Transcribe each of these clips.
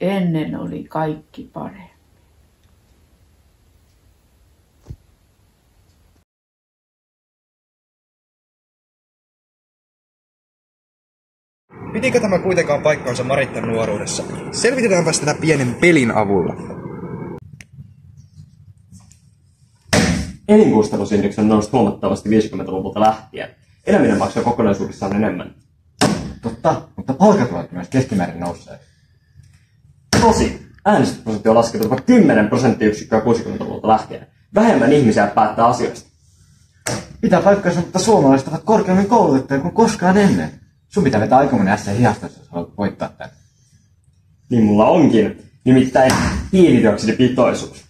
Ennen oli kaikki paremmin. Pitikö tämä kuitenkaan paikkaansa Marittan nuoruudessa? Selvitetäänpäs tätä pienen pelin avulla. Elinkustannusindeksi on noussut huomattavasti 50-luvulta lähtien. Eläminen maksaa kokonaisuudessaan enemmän. Totta, mutta palkat ovat myös keskimäärin nousseet. Tosi. Äänestysprosentti on laskenut jopa 10 prosenttiyksikköä 60-luvulta lähtien. Vähemmän ihmisiä päättää asioista. Pitää paikkansa, mutta suomalaiset ovat korkeammin koulutettuja kuin koskaan ennen. Sun pitää vetää aikamoinen ässä hihasta, jos haluat voittaa tämän. Niin mulla onkin. Nimittäin hiilidioksidipitoisuus.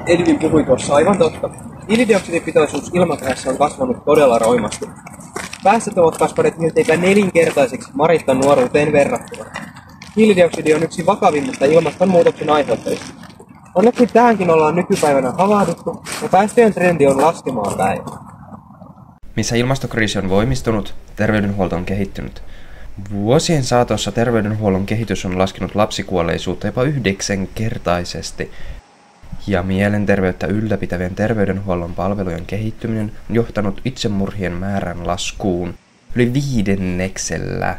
Edvin puhui tuossa aivan totta. Hiilidioksidipitoisuus ilmakehässä on kasvanut todella roimasti. Päästöt ovat kasvaneet milteipä 4-kertaiseksi Marittan nuoruuteen verrattuna. Hiilidioksidi on yksi vakavimmista ilmastonmuutoksen aiheuttajista. Onneksi tähänkin ollaan nykypäivänä havahduttu ja päästöjen trendi on laskemaan päin. Missä ilmastokriisi on voimistunut, terveydenhuolto on kehittynyt. Vuosien saatossa terveydenhuollon kehitys on laskenut lapsikuolleisuutta jopa 9-kertaisesti. Ja mielenterveyttä ylläpitävien terveydenhuollon palvelujen kehittyminen on johtanut itsemurhien määrän laskuun yli 5%.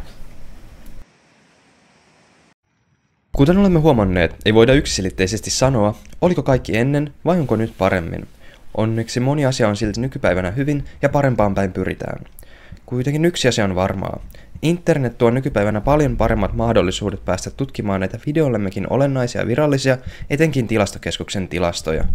Kuten olemme huomanneet, ei voida yksiselitteisesti sanoa, oliko kaikki ennen vai onko nyt paremmin. Onneksi moni asia on silti nykypäivänä hyvin ja parempaan päin pyritään. Kuitenkin yksi asia on varmaa. Internet tuo nykypäivänä paljon paremmat mahdollisuudet päästä tutkimaan näitä videollemmekin olennaisia virallisia, etenkin tilastokeskuksen tilastoja.